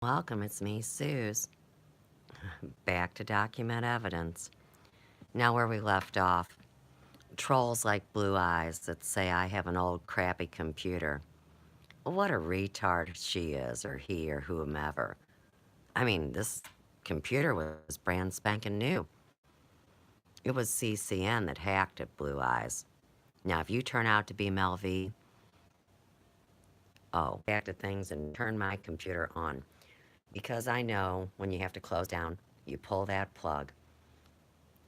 Welcome, it's me, Suze. Back to document evidence. Now, where we left off, trolls like Blue Eyes that say I have an old crappy computer. What a retard she is, or he, or whomever. I mean, this computer was brand spanking new. It was CCN that hacked at Blue Eyes. Now, if you turn out to be Mel V, back to things and turn my computer on. Because I know when you have to close down, you pull that plug.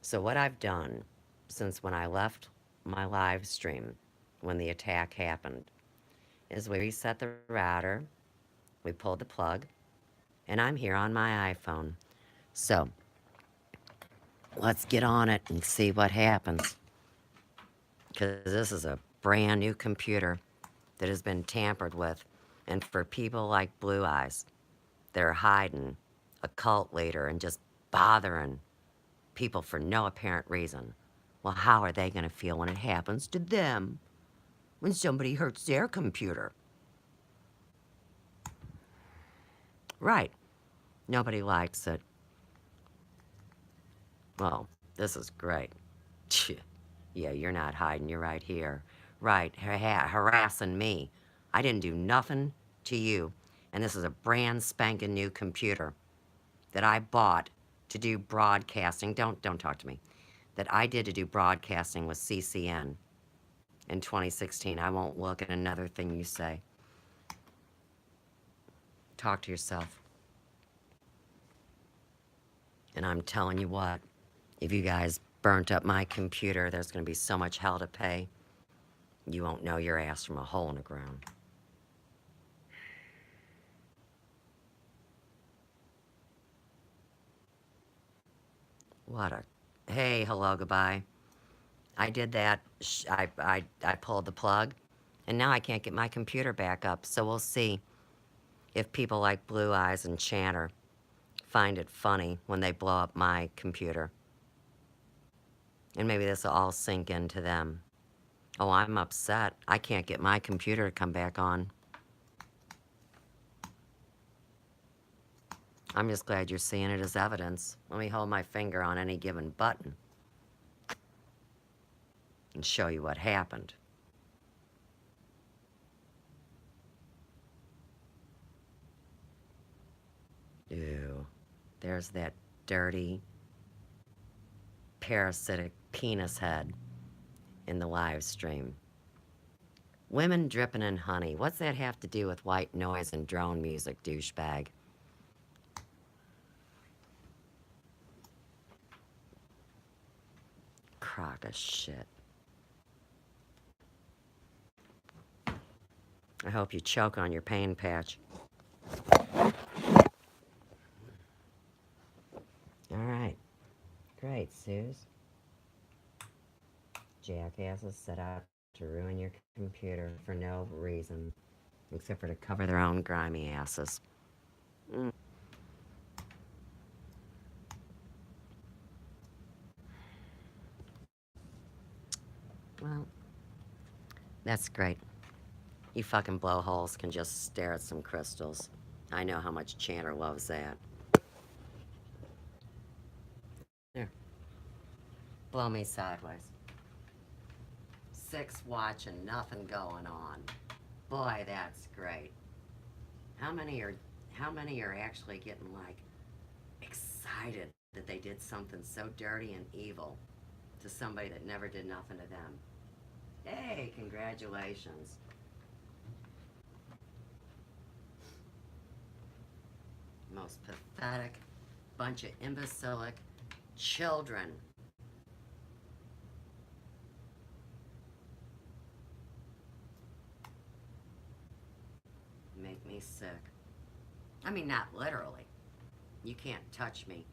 So what I've done since when I left my live stream, when the attack happened, is we reset the router, we pulled the plug, and I'm here on my iPhone. So let's get on it and see what happens. Because this is a brand new computer that has been tampered with. And for people like Blue Eyes, they're hiding a cult leader and just bothering people for no apparent reason. Well, how are they going to feel when it happens to them? When somebody hurts their computer? Right. Nobody likes it. Well, this is great. Yeah, you're not hiding. You're right here. Right, harassing me. I didn't do nothing to you. And this is a brand spanking new computer that I bought to do broadcasting. Don't talk to me. That I did to do broadcasting with CCN in 2016. I won't look at another thing you say. Talk to yourself. And I'm telling you what, if you guys burnt up my computer, there's going to be so much hell to pay. You won't know your ass from a hole in the ground. What a... Hey, hello, goodbye. I did that. I pulled the plug, and now I can't get my computer back up. So we'll see if people like Blue Eyes and Chanter find it funny when they blow up my computer. And maybe this will all sink into them. Oh, I'm upset. I can't get my computer to come back on. I'm just glad you're seeing it as evidence. Let me hold my finger on any given button and show you what happened. Ew. There's that dirty, parasitic penis head in the live stream. Women dripping in honey. What's that have to do with white noise and drone music, douchebag? Crock of shit. I hope you choke on your pain patch. All right. Great, Suze. Jackasses set out to ruin your computer for no reason, except for to cover their own grimy asses. Well, that's great. You fucking blowholes can just stare at some crystals. I know how much Chanter loves that. There. Blow me sideways. 6 watching, nothing going on. Boy, that's great. How many are actually getting, like, excited that they did something so dirty and evil to somebody that never did nothing to them? Hey, congratulations. Most pathetic bunch of imbecilic children. Make me sick. I mean, not literally. You can't touch me.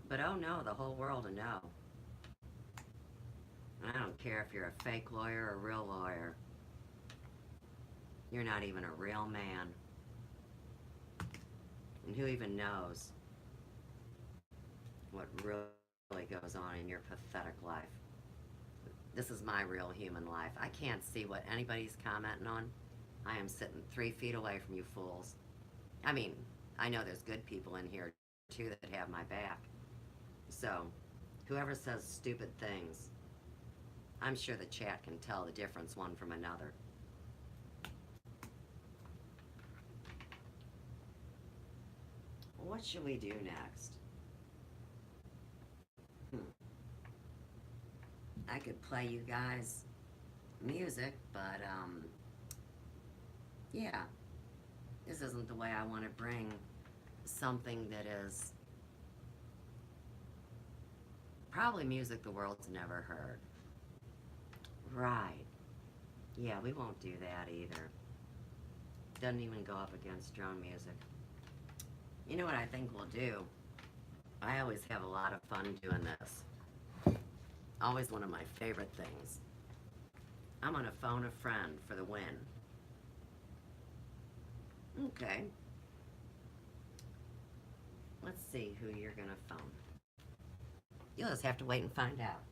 But oh no, the whole world will know. I don't care if you're a fake lawyer or a real lawyer. You're not even a real man. And who even knows what really goes on in your pathetic life? This is my real human life. I can't see what anybody's commenting on I am sitting 3 feet away from you fools. I mean, I know there's good people in here too that have my back. So, whoever says stupid things, I'm sure the chat can tell the difference one from another. What should we do next? I could play you guys music, but yeah, this isn't the way I want to bring something that is probably music the world's never heard. Right. Yeah, we won't do that either. Doesn't even go up against drone music. You know what I think we'll do? I always have a lot of fun doing this. Always one of my favorite things. I'm gonna phone a friend for the win. Okay. Let's see who you're gonna phone. You'll just have to wait and find out.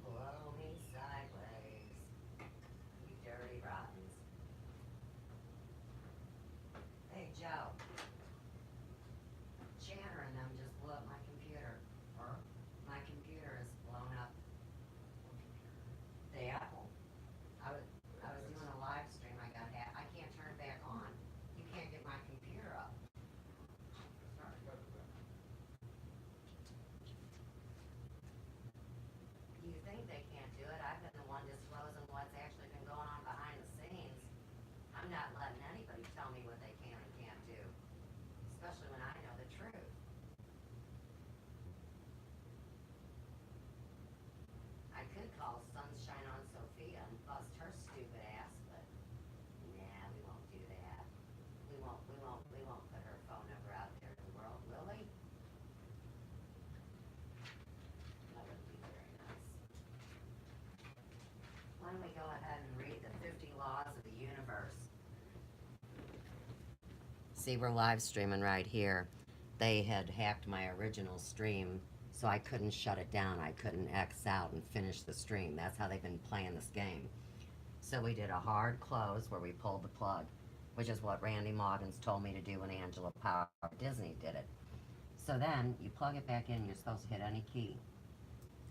Blow me sideways, you dirty rottens. Hey, Joe. Chandler and them just blew up my computer. Huh? My computer is blown up. The Apple. I was doing a live stream. I got hacked. I can't turn it back on. You can't get my computer up. You think they can't do it? I've been the one disclosing what's actually been going on behind the scenes. I'm not letting anybody tell me what they can and can't do, especially when I know the truth. I could call Sunshine on Sophia and bust her stupid ass, but nah, we won't do that. We won't put her phone number out there to the world, will we? That wouldn't be very nice. Why don't we go ahead and read the 50 laws of the universe? See, we're live streaming right here. They had hacked my original stream, so I couldn't shut it down. I couldn't X out and finish the stream. That's how they've been playing this game. So we did a hard close where we pulled the plug, which is what Randy Moggins told me to do when Angela Power Disney did it. So then you plug it back in. You're supposed to hit any key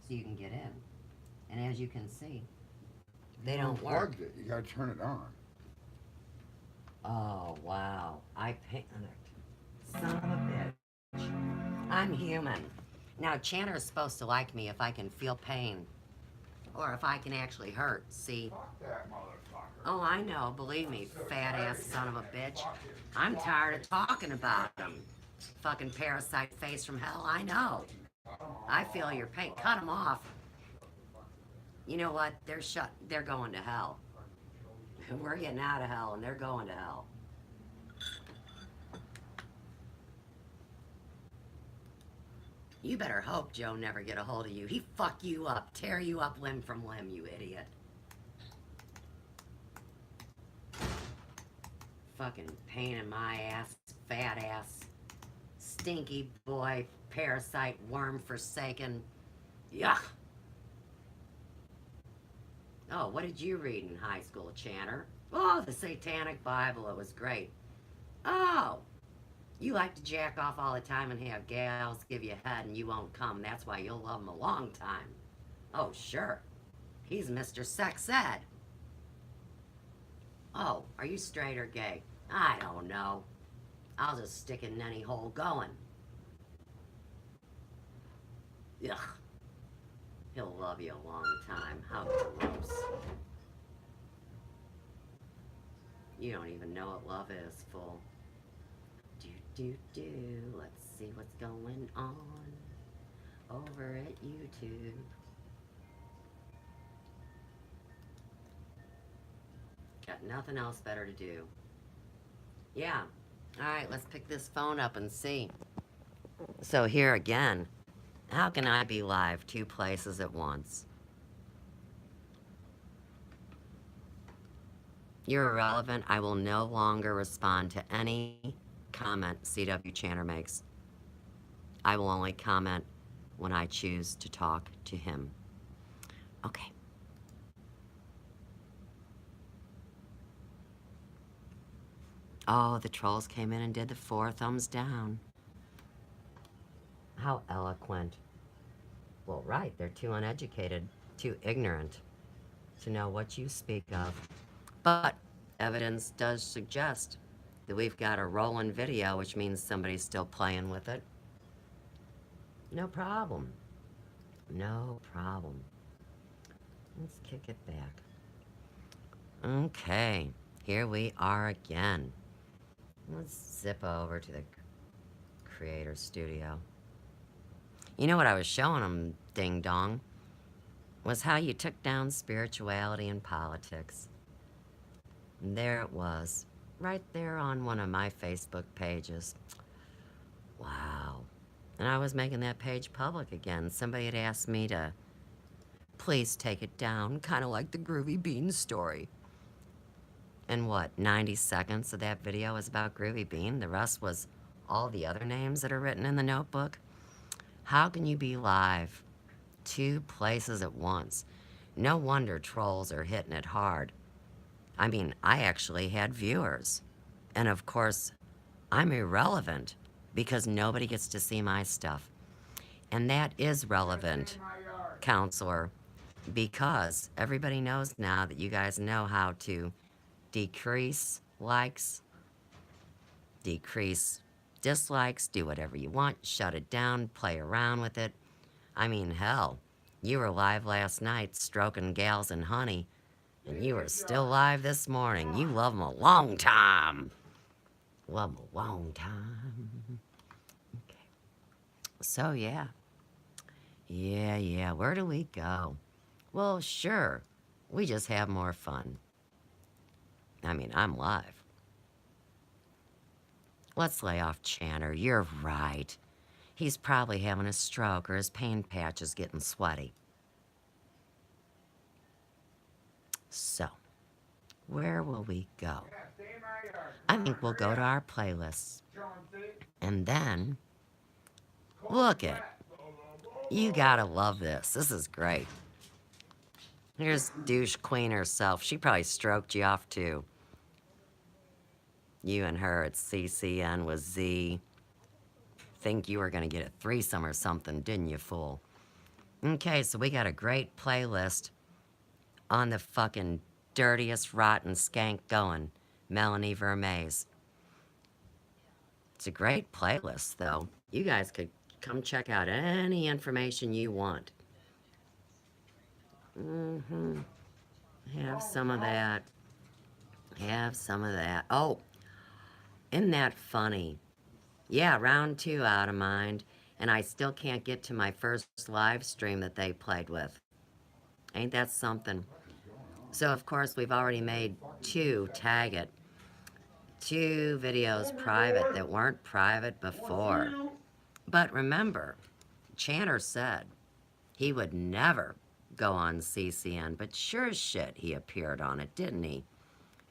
so you can get in. And as you can see, they don't work. It. You gotta turn it on. Oh, wow. I panicked. Son of a bitch. I'm human. Now, Chandler's supposed to like me if I can feel pain. Or if I can actually hurt, see? Fuck that motherfucker. Oh, I know. Believe me, fat-ass son of a bitch. I'm tired of talking about him. Fucking parasite face from hell, I know. I feel your pain. Cut him off. You know what? They're going to hell. We're getting out of hell, and they're going to hell. You better hope Joe never get a hold of you. He fuck you up, tear you up limb from limb, you idiot. Fucking pain in my ass, fat ass, stinky boy, parasite, worm forsaken. Yuck. Oh, what did you read in high school, Channer? Oh, the Satanic Bible. It was great. Oh, you like to jack off all the time and have gals give you head and you won't come. That's why you'll love him a long time. Oh, sure. He's Mr. Sex Ed. Oh, are you straight or gay? I don't know. I'll just stick in any hole going. Ugh. He'll love you a long time. How gross. You don't even know what love is, fool. Let's see what's going on over at YouTube. Got nothing else better to do. Yeah. Alright, let's pick this phone up and see. So here again, how can I be live 2 places at once? You're irrelevant. I will no longer respond to any comment C.W. Channer makes. I will only comment when I choose to talk to him. Okay. Oh, the trolls came in and did the 4 thumbs down. How eloquent. Well, right, they're too uneducated, too ignorant to know what you speak of. But evidence does suggest that we've got a rolling video, which means somebody's still playing with it. No problem. No problem. Let's kick it back. Okay, here we are again. Let's zip over to the Creator Studio. You know what I was showing them, Ding Dong, was how you took down spirituality and politics. And there it was, right there on one of my Facebook pages. Wow. And I was making that page public again. Somebody had asked me to please take it down, kind of like the Groovy Bean story. And what, 90 seconds of that video was about Groovy Bean? The rest was all the other names that are written in the notebook? How can you be live 2 places at once? No wonder trolls are hitting it hard. I mean, I actually had viewers. And of course, I'm irrelevant because nobody gets to see my stuff. And that is relevant, counselor, because everybody knows now that you guys know how to decrease likes, decrease dislikes, do whatever you want, shut it down, play around with it. I mean, hell, you were live last night stroking gals and honey, and you were still live this morning. You love them a long time. Love them a long time. Okay. So, yeah. Yeah, where do we go? Well, sure, we just have more fun. I mean, I'm live. Let's lay off Channer. You're right. He's probably having a stroke or his pain patch is getting sweaty. So, where will we go? I think we'll go to our playlists. And then, look it. You gotta love this. This is great. Here's douche queen herself. She probably stroked you off too. You and her at CCN with Z. Think you were gonna get a threesome or something, didn't you, fool? Okay, so we got a great playlist on the fucking dirtiest rotten skank going, Melanie Vermees. It's a great playlist, though. You guys could come check out any information you want. Have some of that. Have some of that. Oh, isn't that funny? Yeah, round 2 out of mind, and I still can't get to my first live stream that they played with. Ain't that something? So, of course, we've already made 2, tag it, 2 videos private that weren't private before. But remember, Channer said he would never go on CCN, but sure as shit he appeared on it, didn't he?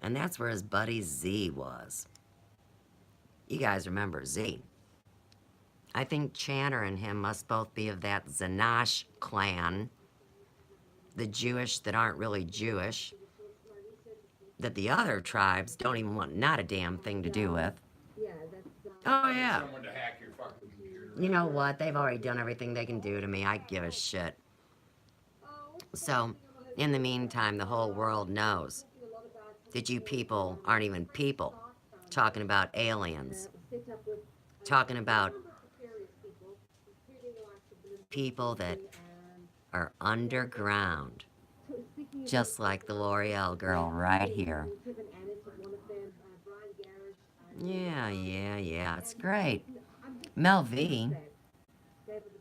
And that's where his buddy Z was. You guys remember Z. I think Channer and him must both be of that Zanash clan, the Jewish that aren't really Jewish, that the other tribes don't even want not a damn thing to do with. Oh, yeah. You know what? They've already done everything they can do to me. I give a shit. So, in the meantime, the whole world knows that you people aren't even people. Talking about aliens. Talking about people that are underground. Just like the L'Oreal girl right here. Yeah, it's great. Mel V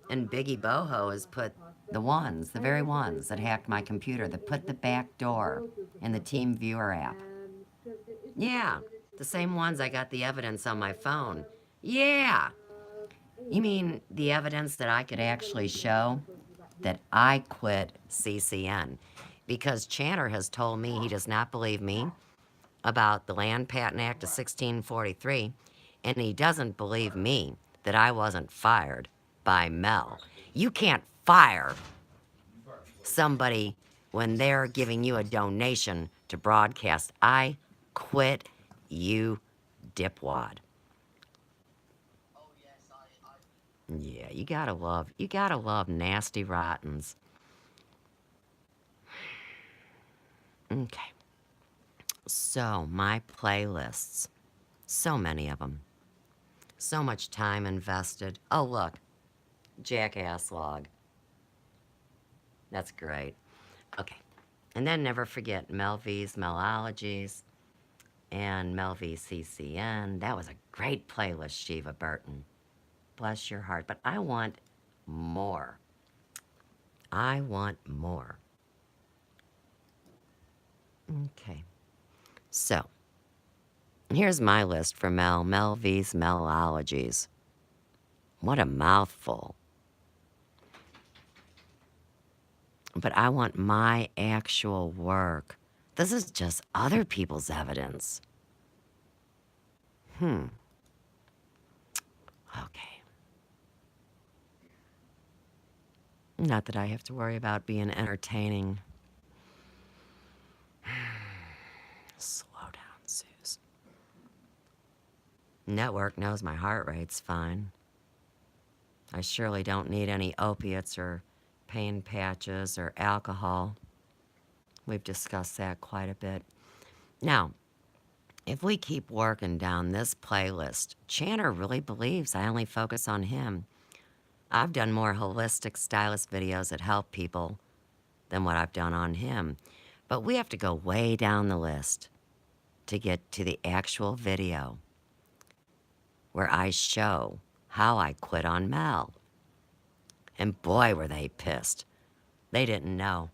and Biggie Boho has put the very ones that hacked my computer, that put the back door in the Team Viewer app. Yeah, the same ones I got the evidence on my phone. Yeah. You mean the evidence that I could actually show that I quit CCN? Because Channer has told me he does not believe me, about the Land Patent Act of 1643, and he doesn't believe me that I wasn't fired by Mel. You can't fire somebody when they're giving you a donation to broadcast. I quit, you dipwad. Yeah, you gotta love nasty rottens. Okay, so my playlists, so many of them, so much time invested. Oh, look, Jackass Log. That's great. Okay, and then never forget Mel V's Melologies and Mel V CCN. That was a great playlist, Shiva Burton. Bless your heart. But I want more. I want more. Okay. So, here's my list for Mel V's Melologies. What a mouthful. But I want my actual work. This is just other people's evidence. Okay. Not that I have to worry about being entertaining. Slow down, Suze. Network knows my heart rate's fine. I surely don't need any opiates or pain patches or alcohol. We've discussed that quite a bit. Now, if we keep working down this playlist, Channer really believes I only focus on him. I've done more holistic stylist videos that help people than what I've done on him. But we have to go way down the list to get to the actual video where I show how I quit on Mel. And boy, were they pissed. They didn't know.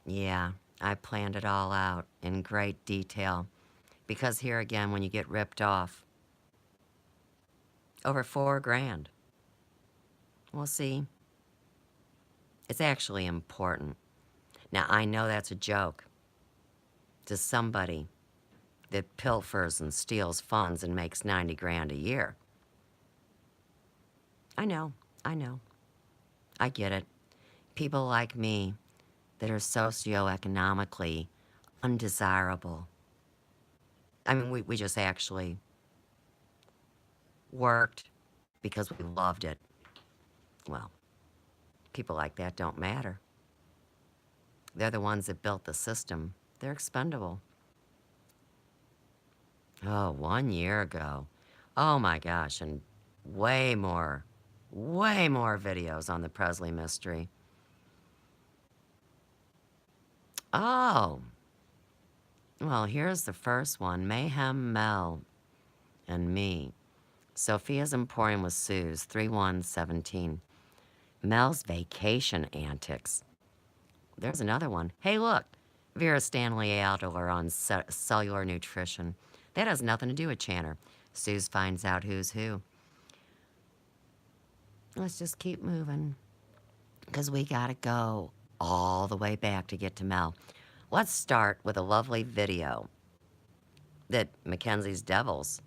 Yeah, I planned it all out in great detail. Because here again, when you get ripped off, over $4,000. Well, see, it's actually important. Now, I know that's a joke to somebody that pilfers and steals funds and makes 90 grand a year. I know. I get it. People like me that are socioeconomically undesirable. I mean, we just actually worked because we loved it. Well, people like that don't matter. They're the ones that built the system. They're expendable. Oh, 1 year ago. Oh my gosh, and way more videos on the Presley mystery. Oh, well, here's the first one. Mayhem Mel and me. Sophia's Emporium with Suze, 3/1/17. Mel's Vacation Antics. There's another one. Hey, look. Vera Stanley Adler on cellular nutrition. That has nothing to do with Channer. Suze finds out who's who. Let's just keep moving, because we gotta go all the way back to get to Mel. Let's start with a lovely video that Mackenzie's Devils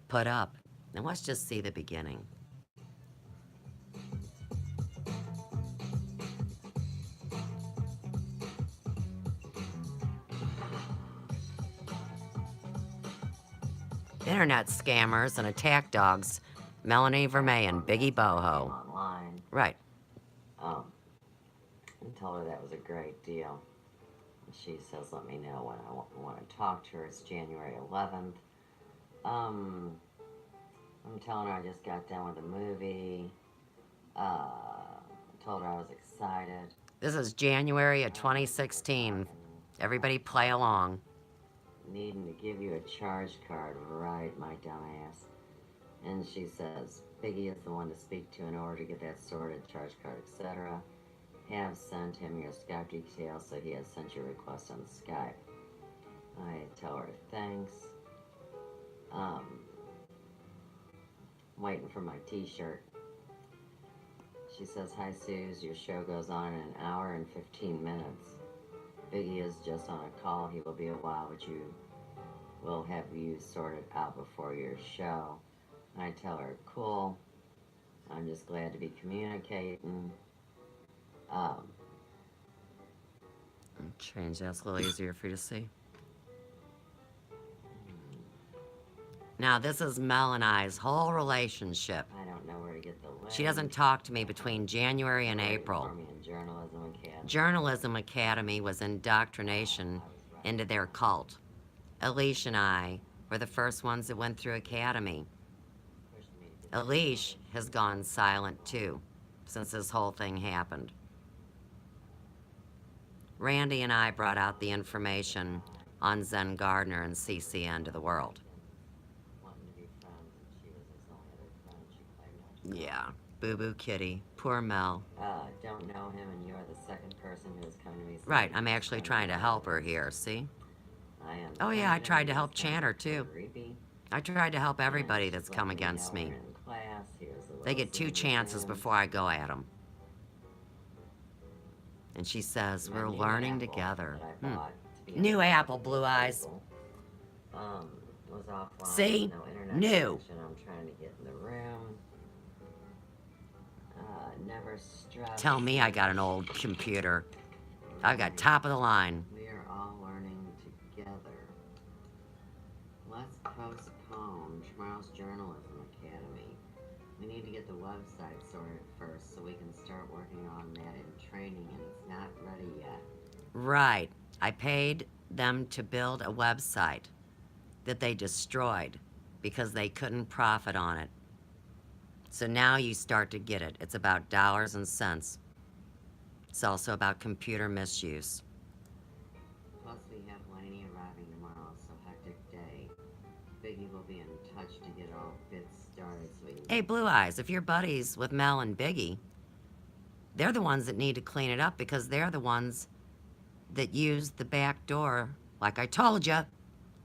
put up. And let's just see the beginning. Internet scammers and attack dogs. Melanie Vermeyen, Biggie Boho. Online. Right. I told her that was a great deal. She says, let me know when I want to talk to her. It's January 11th. I'm telling her I just got done with a movie. Told her I was excited. This is January of 2016. Everybody play along. Needing to give you a charge card, right, my dumbass. And she says, Biggie is the one to speak to in order to get that sorted, charge card, etc. Have sent him your Skype details, so he has sent your request on Skype. I tell her thanks. Waiting for my t-shirt. She says, hi Suze, your show goes on in an hour and 15 minutes. Biggie is just on a call. He will be a while, but we'll have you sorted out before your show. And I tell her, cool. I'm just glad to be communicating. Um, Change that's a little easier for you to see. Now, this is Mel and I's whole relationship. I don't know where to get the link. She doesn't talk to me between January and April. Journalism Academy was indoctrination into their cult. Alicia and I were the first ones that went through Academy. Alicia has gone silent too, since this whole thing happened. Randy and I brought out the information on Zen Gardner and CCN to the world. Yeah, boo-boo kitty. Poor Mel. Don't know him, and you're the second person who has come to me. Right, I'm actually trying to help her here, see? Oh yeah, I tried to help Channer, too. I tried to help everybody that's come against me. They get 2 chances before I go at them. And she says, we're learning together. New apple, Blue Eyes. See? New. I'm trying to get in the room. Never stress. Tell me I got an old computer. I've got top of the line. We are all learning together. Let's postpone tomorrow's Journalism Academy. We need to get the website sorted first so we can start working on that in training, and it's not ready yet. Right. I paid them to build a website that they destroyed because they couldn't profit on it. So now you start to get it. It's about dollars and cents. It's also about computer misuse. Plus we have Lainey arriving tomorrow, so hectic day. Biggie will be in touch to get all bits started so we can... Hey, Blue Eyes, if you're buddies with Mel and Biggie, they're the ones that need to clean it up because they're the ones that used the back door, like I told you,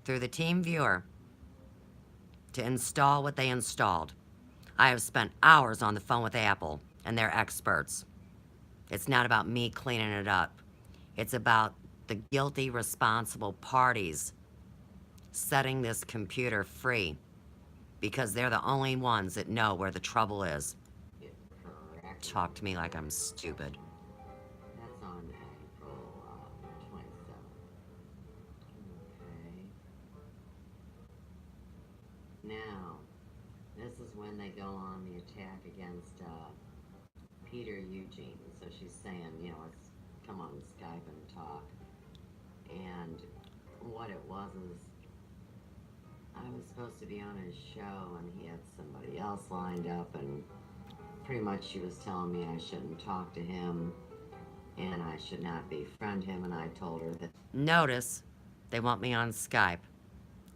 through the team viewer to install what they installed. I have spent hours on the phone with Apple, and they're experts. It's not about me cleaning it up. It's about the guilty, responsible parties setting this computer free because they're the only ones that know where the trouble is. Talk to me like I'm stupid. That's on April 27th. Okay. Now, this is when they go on the attack against Peter Eugene. So she's saying, you know, let's come on Skype and talk. And what it was is, I was supposed to be on his show and he had somebody else lined up, and pretty much she was telling me I shouldn't talk to him and I should not befriend him, and I told her that... Notice, they want me on Skype,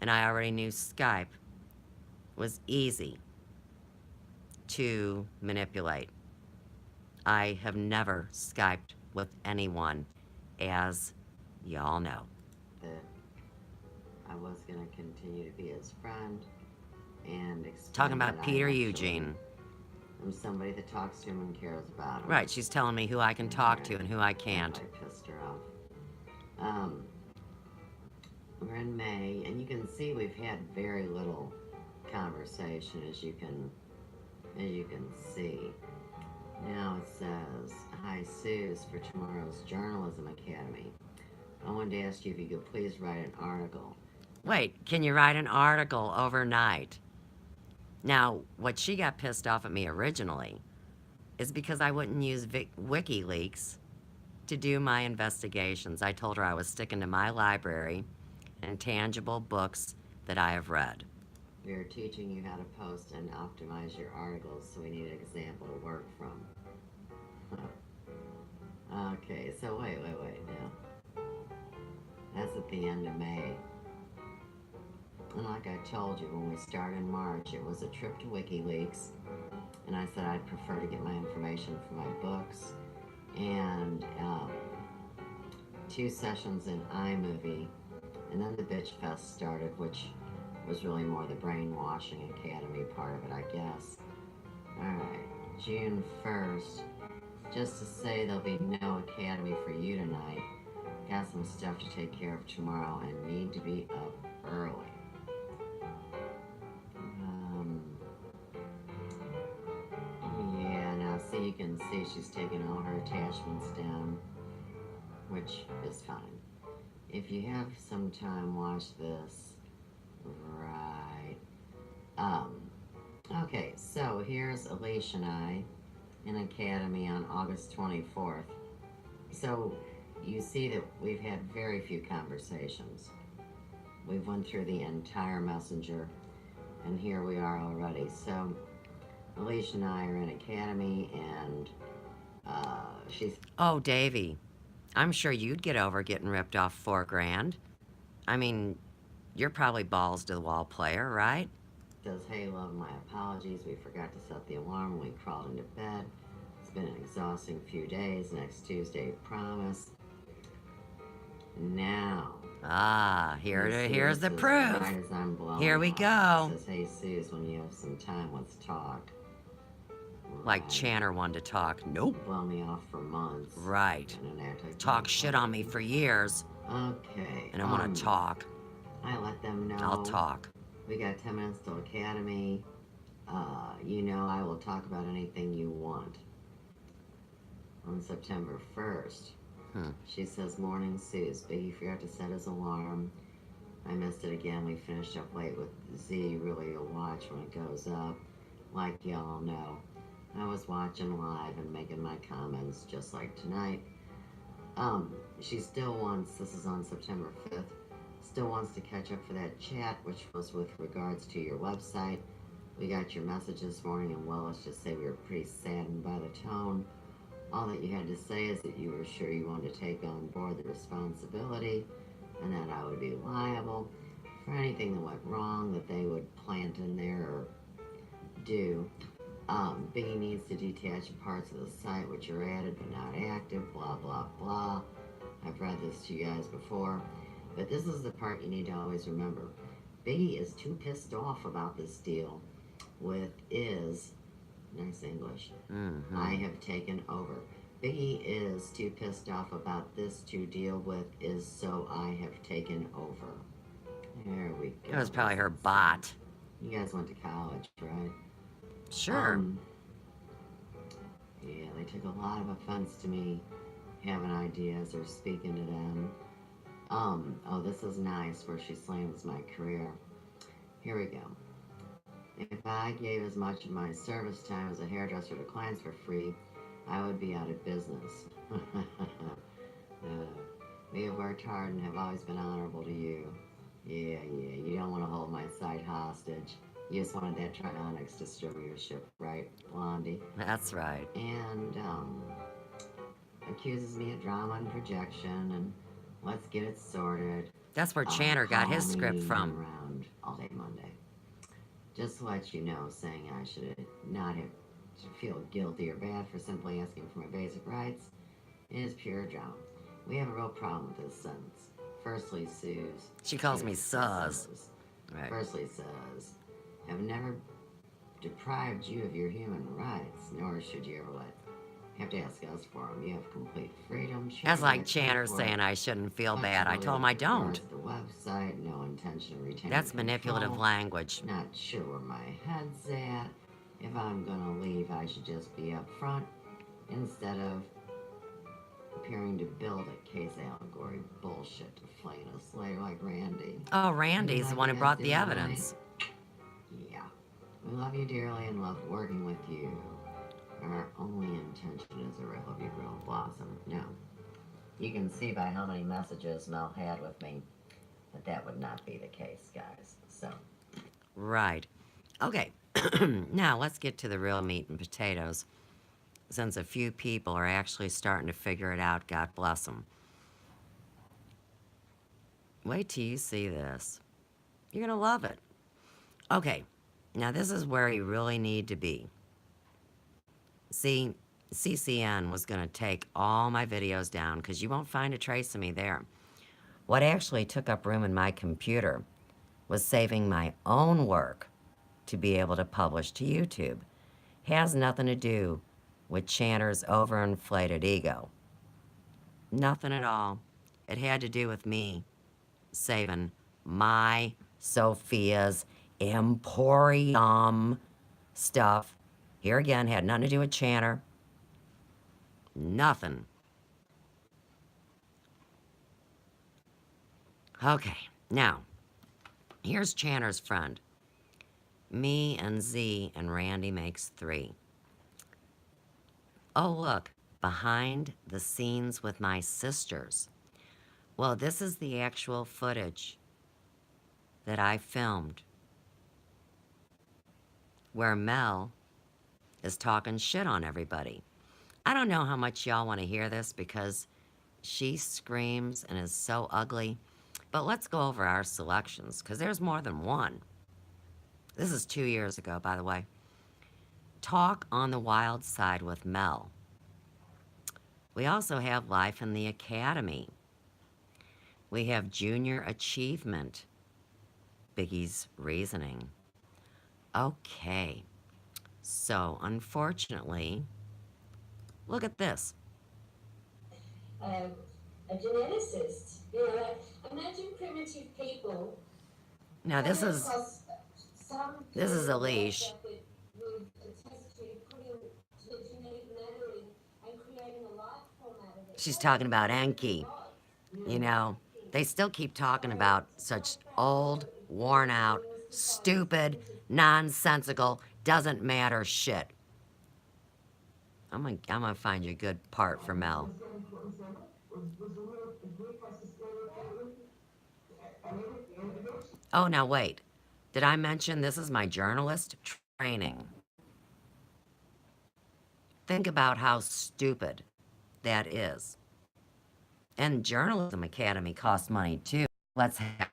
and I already knew Skype was easy to manipulate. I have never Skyped with anyone, as y'all know. That I was going to continue to be his friend and talking about Peter Eugene. I'm somebody that talks to him and cares about him. Right, she's telling me who I can talk to and who I can't. I pissed her off. We're in May, and you can see we've had very little conversation, as you can see. Now it says, hi Suze, for tomorrow's Journalism Academy. I wanted to ask you if you could please write an article. Wait, can you write an article overnight? Now, what she got pissed off at me originally is because I wouldn't use WikiLeaks to do my investigations. I told her I was sticking to my library and tangible books that I have read. We are teaching you how to post and optimize your articles, so we need an example to work from. Okay, so wait now. That's at the end of May. And like I told you, when we started in March, it was a trip to WikiLeaks, and I said I'd prefer to get my information from my books, and 2 sessions in iMovie, and then the bitch fest started, which was really more the brainwashing academy part of it, I guess. Alright, June 1st, just to say there'll be no academy for you tonight, Got some stuff to take care of tomorrow and need to be up early. Yeah, now see, you can see she's taken all her attachments down, which is fine. If you have some time, watch this. Right. Okay, so here's Alicia and I in Academy on August 24th. So you see that we've had very few conversations. We've went through the entire messenger, and here we are already. So Alicia and I are in Academy, and she's... Oh, Davy, I'm sure you'd get over getting ripped off $4 grand. I mean, you're probably balls to the wall player, right? Says, hey, love, my apologies. We forgot to set the alarm when we crawled into bed. It's been an exhausting few days. Next Tuesday, promise. Now. Ah, here's the Says, proof. right as I'm blowing Here we up, go. Says, hey, Suze, when you have some time, let's talk. Like Channer wanted to talk. Nope. Blow me off for months. Right. And act like Talk shit on me for years. Okay. And I want to talk. I let them know. I'll talk. We got 10 minutes till Academy. You know I will talk about anything you want. On September 1st. She says, morning, Suze. Biggie forgot to set his alarm. I missed it again. We finished up late with Z. Really, you'll watch when it goes up. Like y'all know. I was watching live and making my comments just like tonight. She still wants, this is on September 5th, still wants to catch up for that chat, which was with regards to your website. We got your message this morning, and well, let's just say we were pretty saddened by the tone. All that you had to say is that you were sure you wanted to take on board the responsibility, and that I would be liable for anything that went wrong that they would plant in there or do. Biggie needs to detach parts of the site which are added but not active, blah, blah, blah. I've read this to you guys before, but this is the part you need to always remember. Biggie is too pissed off about this deal with is, nice English, I have taken over. Biggie is too pissed off about this to deal with is so I have taken over. There we go. It was probably her bot. You guys went to college, right? Sure. Yeah, they took a lot of offense to me having ideas or speaking to them. Oh, this is nice where she slams my career. Here we go. If I gave as much of my service time as a hairdresser to clients for free, I would be out of business. We have worked hard and have always been honorable to you. Yeah, you don't want to hold my site hostage. You just wanted that Trionics distributorship, right, Blondie? That's right. And, accuses me of drama and projection, and let's get it sorted. That's where Channer got his script from. Around all day Monday. Just to let you know, saying I should not have to feel guilty or bad for simply asking for my basic rights is pure drama. We have a real problem with this sentence. Firstly, Suze. She calls me Suz. Right. Firstly, says, have never deprived you of your human rights, nor should you ever have to ask us for them. You have complete freedom. That's like Channer saying I shouldn't feel bad. I told him I don't. The website, no intention of retaining That's manipulative control. language. Not sure where my head's at. If I'm gonna leave, I should just be up front instead of appearing to build a case allegory bullshit to flame us later like Randy. Oh, Randy's the one who brought the evidence. Yeah. We love you dearly and love working with you. Our only intention is a real blossom. No. You can see by how many messages Mel had with me that that would not be the case, guys. So. Right. Okay. Now let's get to the real meat and potatoes. Since a few people are actually starting to figure it out, God bless them. Wait till you see this. You're going to love it. Okay. Now this is where you really need to be. See, CCN was going to take all my videos down because you won't find a trace of me there. What actually took up room in my computer was saving my own work to be able to publish to YouTube. Has nothing to do with Channer's overinflated ego. Nothing at all. It had to do with me saving my Sophia's Emporium stuff. Here again, had nothing to do with Channer. Nothing. Okay, now, here's Channer's friend. Me and Z and Randy makes 3. Oh, look, behind the scenes with my sisters. Well, this is the actual footage that I filmed where Mel is talking shit on everybody. I don't know how much y'all want to hear this because she screams and is so ugly, but let's go over our selections because there's more than one. This is 2 years ago, by the way. Talk on the Wild Side with Mel. We also have Life in the Academy. We have Junior Achievement. Biggie's Reasoning. Okay. So, unfortunately, look at this. um, a geneticist. You know, like, imagine primitive people. Now this is A Alicia. with a test tube, putting the genetic matter in and creating a life form out of it. She's talking about Enki. You know, they still keep talking about such old, worn out, stupid, nonsensical, doesn't matter shit. I'm gonna find you a good part for Mel. Oh, now wait. Did I mention this is my journalist training? Think about how stupid that is. And Journalism Academy costs money too. Let's have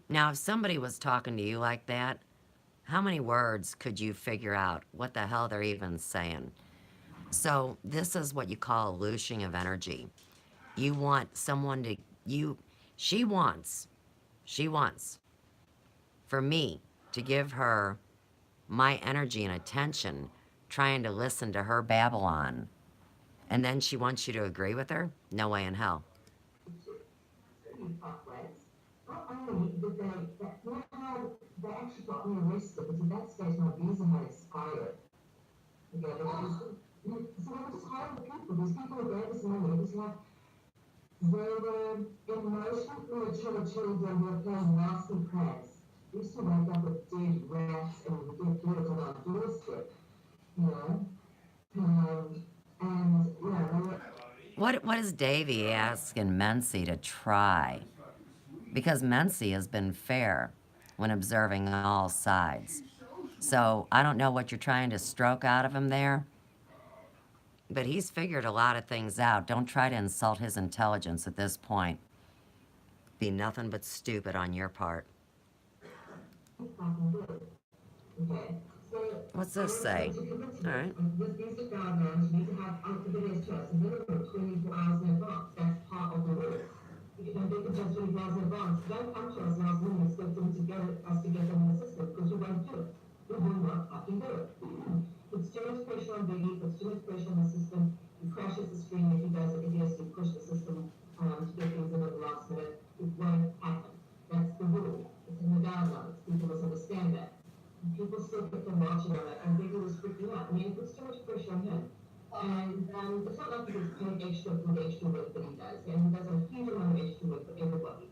now, if somebody was talking to you like that, how many words could you figure out what the hell they're even saying? So this is what you call a looshing of energy. You want someone to, she wants for me to give her my energy and attention trying to listen to her Babylon. And then she wants you to agree with her? No way in hell. Not only did they actually got me arrested because at that stage my visa had expired. Okay, so they were just horrible people. These people who gave us money, it was like they were emotionally immature children who were playing nasty pranks. We used to wake up with dead rats and dead birds on our doorstep, you know. And yeah, they were. What is Davy asking Mency to try? Because Mency has been fair when observing all sides. So I don't know what you're trying to stroke out of him there, but he's figured a lot of things out. Don't try to insult his intelligence at this point. Be nothing but stupid on your part. Okay. So What's this say? All right. these are guidelines. You need to have videos to us a minimum of 24 hours in advance. That's part of the rules. If you don't get the test 24 hours in advance, don't come to us last minute expecting us to get them in the system because we won't do it. We will not fucking do it. Puts too much pressure on Biggie, puts too much pressure on the system. He crashes the screen if he does it, if he has to push the system to get things in at the last minute. It won't happen. That's the rule. It's in the guidelines. People must understand that. People still kept on marching on it, and Biggie was freaking out. I mean, it puts too much pressure on him. And it's not like he gets paid extra for the extra work that he does, and he does a huge amount of extra work for everybody.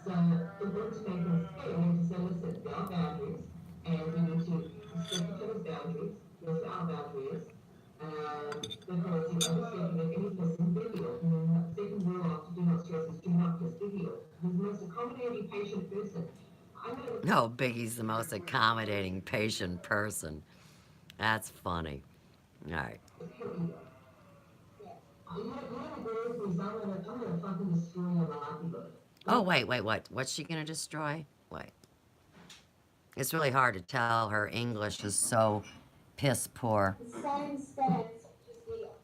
So in order to make things fair, we need to say, listen, there are boundaries, and we need to respect each other's boundaries. Yes, there are boundaries. Because you understand that any person video, the second rule after do not stress is do not piss video. He's the most accommodating, patient person. No, Biggie's the most accommodating, patient person. That's funny. All right. Oh, wait, what? What's she gonna destroy? Wait. It's really hard to tell. Her English is so piss poor. The same stance,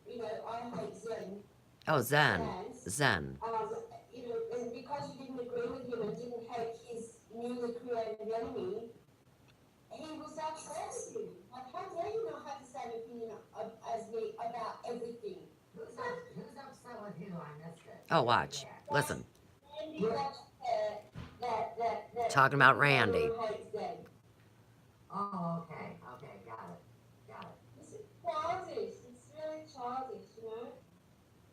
just I hate Zen. Oh, Zen. Stance. Zen. And because you didn't agree with him and didn't hate his newly created enemy, he was upset with you. Like, how dare you not have the same opinion as me about everything? Who's upset with who? I missed it. Oh, watch. Listen. Randy was upset that Talking about Randy. hates them. Oh, okay. Okay, got it. It's childish. It's really childish, you know?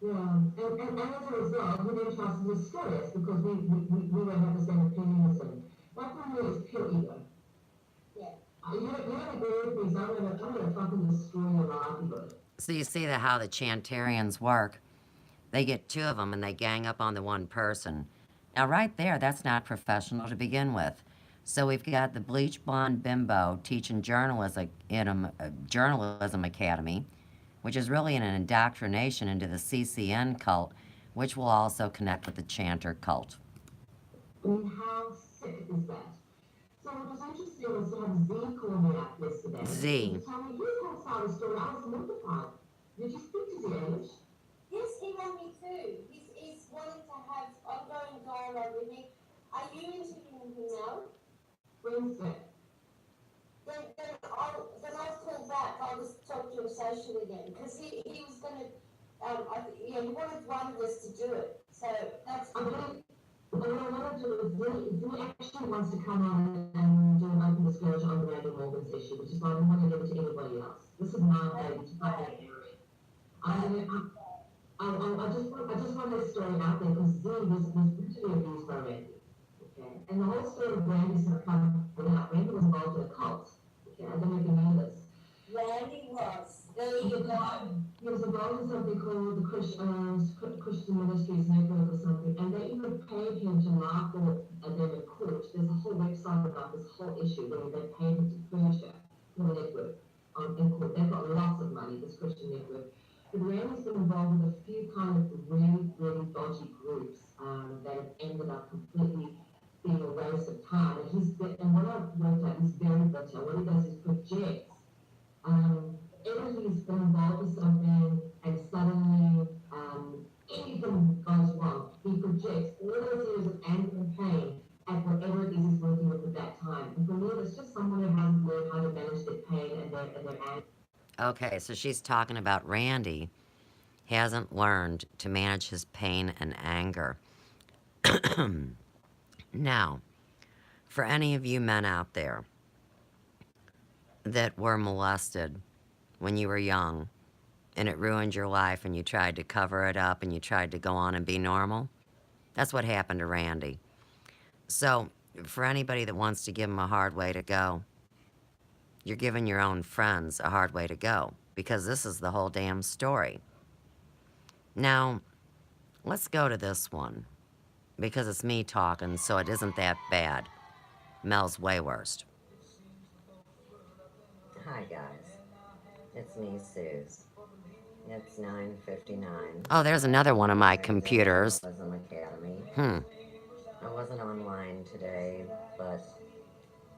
Yeah, and as a result, we then trusted the Stylist because we don't have the same opinion as him. That for me is pure ego. Yeah. You don't agree with me, so I'm gonna fucking destroy your livelihood. So you see how the Chantarians work. They get two of them and they gang up on the one person. Now right there, that's not professional to begin with. So we've got the bleach blonde bimbo teaching journalism in a journalism academy, which is really an indoctrination into the CCN cult, which will also connect with the Chanter cult. I mean, how sick is that? So what was interesting was to have Z call me up yesterday. Z. And tell me his whole side of the story. I was mortified. Did you speak to Z? Yes, he rang me too. He's wanting to have ongoing dialogue with me. Are you interviewing him now? Wednesday. Then I'll call back. I'll just talk to him socially then, because he was going to. He wanted one of us to do it. So that's. What I want to do is Z actually wants to come on and do an open disclosure on the Randy Morgan's issue, which is why I don't want to give it to anybody else. This is my baby to my area. I just want this story out there because Z was brutally abused by Randy. Okay, and the whole story of Randy's not coming out. Randy was involved in a cult. Okay, I don't know if you know this. Randy was. There you go. He was involved in something called the Christian Ministries Network or something, and they even paid him to lie for them in court. There's a whole website about this whole issue where they paid him to perjure for the network in court. They've got lots of money, this Christian network. But Randy's been involved with a few kind of really, really dodgy groups that have ended up completely being a waste of time. And what I've worked out, he's very bitter. What he does is projects. Ever he's been involved with something and suddenly anything goes wrong, he projects all those years of anger and pain at whatever it is he's working with at that time. And for me, it's just someone who hasn't learned how to manage their pain and their anger. Okay, so she's talking about Randy hasn't learned to manage his pain and anger. Now, for any of you men out there that were molested when you were young and it ruined your life and you tried to cover it up and you tried to go on and be normal, that's what happened to Randy. So, for anybody that wants to give him a hard way to go, you're giving your own friends a hard way to go, because this is the whole damn story. Now, let's go to this one, because it's me talking, so it isn't that bad. Mel's way worst. Hi guys, it's me, Suze. It's 9:59. Oh, there's another one of my computers. Journalism Academy. Hmm. I wasn't online today, but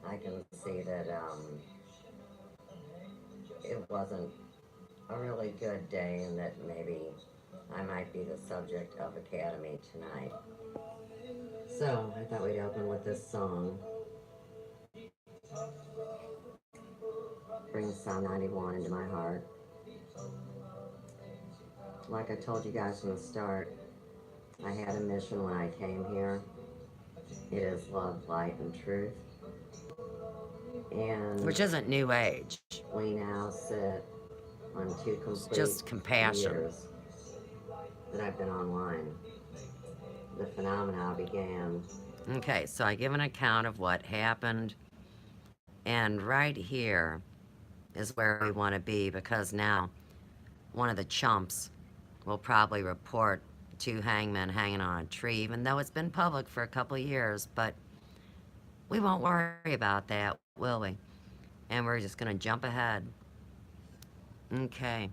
I can see that it wasn't a really good day and that maybe I might be the subject of Academy tonight. So I thought we'd open with this song. Brings Psalm 91 into my heart. Like I told you guys from the start, I had a mission when I came here. It is love, light, and truth. And Which isn't new age. we now sit on 2 complete just compassion. years that I've been online. The phenomena began. Okay, so I give an account of what happened. And right here is where we want to be, because now one of the chumps will probably report 2 hangmen hanging on a tree, even though it's been public for a couple of years. But we won't worry about that, will we? And we're just going to jump ahead. Okay.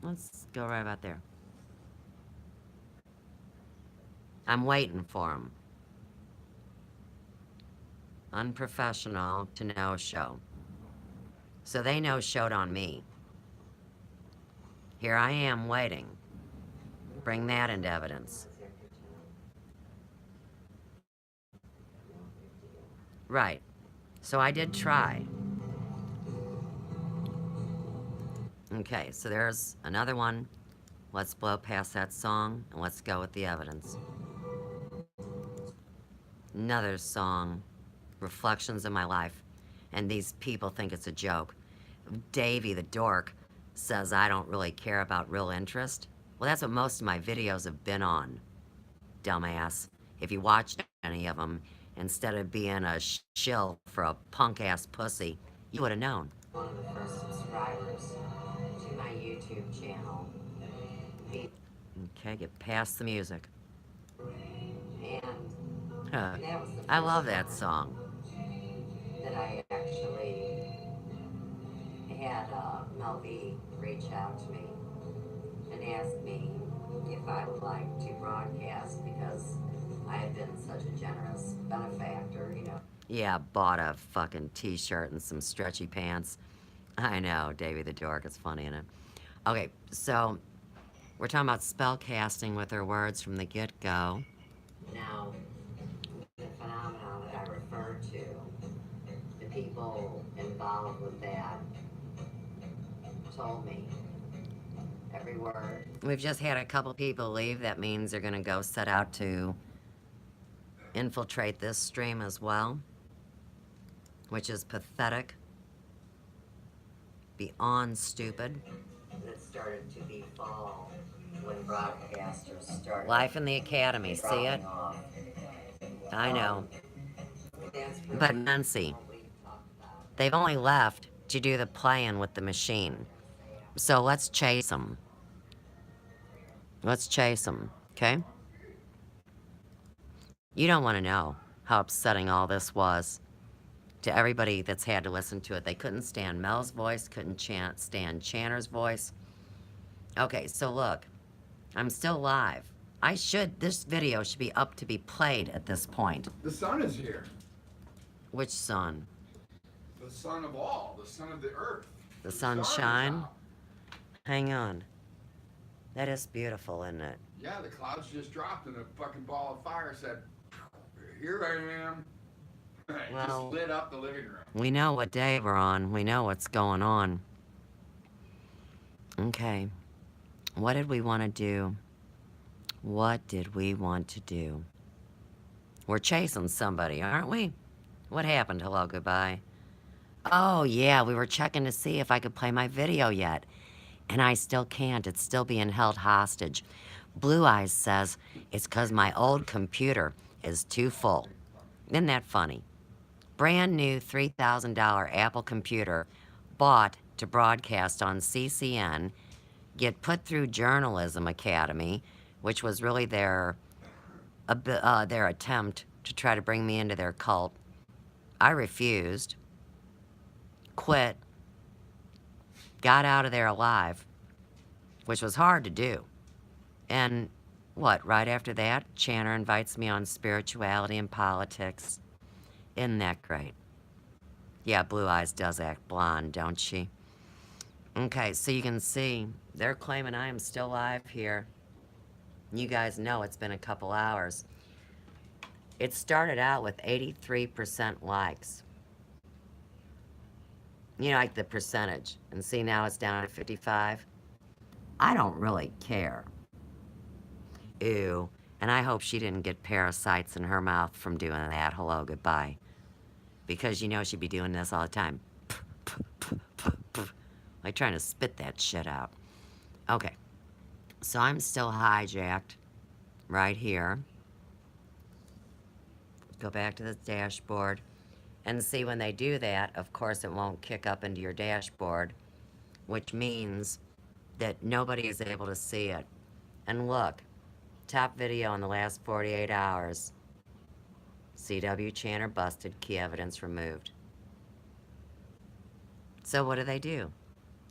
Let's go right about there. I'm waiting for him. Unprofessional to no show. So they no showed on me. Here I am waiting. Bring that into evidence. Right. So I did try. Okay, so there's another one. Let's blow past that song and let's go with the evidence. Another song, Reflections of My Life. And these people think it's a joke. Davey the dork says I don't really care about real interest. Well, that's what most of my videos have been on, dumbass. If you watched any of them, instead of being a shill for a punk-ass pussy, you would have known. One of the first subscribers to my YouTube channel. Okay, get past the music. And Huh. that was the I first love that time song. that I actually had Mel B reach out to me and ask me if I would like to broadcast because I had been such a generous benefactor, you know. Yeah, bought a fucking t-shirt and some stretchy pants. I know, Davey the dork is funny in it. Okay, so we're talking about spell casting with her words from the get-go. Now, the phenomenon that I referred to, the people involved with that told me every word. We've just had a couple people leave. That means they're gonna go set out to infiltrate this stream as well, which is pathetic, beyond stupid. That started to befall when broadcasters started. Life in the Academy, see it? Off. I know. That's But Nancy, what we talked about. they've only left to do the playing with the machine. So let's chase them. Let's chase them, okay? You don't want to know how upsetting all this was to everybody that's had to listen to it. They couldn't stand Mel's voice, couldn't stand Channer's voice. Okay, so look, I'm still live. This video should be up to be played at this point. The sun is here. Which sun? The sun of all. The sun of the earth. The stars are sunshine? out. Hang on. That is beautiful, isn't it? Yeah, the clouds just dropped and a fucking ball of fire said, here I am. It Well, just lit up the living room. we know what day we're on. We know what's going on. Okay. What did we want to do? What did we want to do? We're chasing somebody, aren't we? What happened? Hello, goodbye. Oh, yeah, we were checking to see if I could play my video yet. And I still can't. It's still being held hostage. Blue Eyes says it's because my old computer is too full. Isn't that funny? Brand new $3,000 Apple computer bought to broadcast on CCN, get put through Journalism Academy, which was really their attempt to try to bring me into their cult. I refused, quit, got out of there alive, which was hard to do. And what, right after that, Channer invites me on spirituality and politics. Isn't that great? Yeah, Blue Eyes does act blonde, don't she? Okay, so you can see, they're claiming I am still live here. You guys know it's been a couple hours. It started out with 83% likes. You know, like the percentage. And see, now it's down to 55. I don't really care. Ew. And I hope she didn't get parasites in her mouth from doing that. Hello, goodbye. Because you know she'd be doing this all the time. Like trying to spit that shit out. Okay. So I'm still hijacked right here. Go back to the dashboard. And see, when they do that, of course, it won't kick up into your dashboard, which means that nobody is able to see it. And look, top video in the last 48 hours. CW Channer busted, key evidence removed. So what do?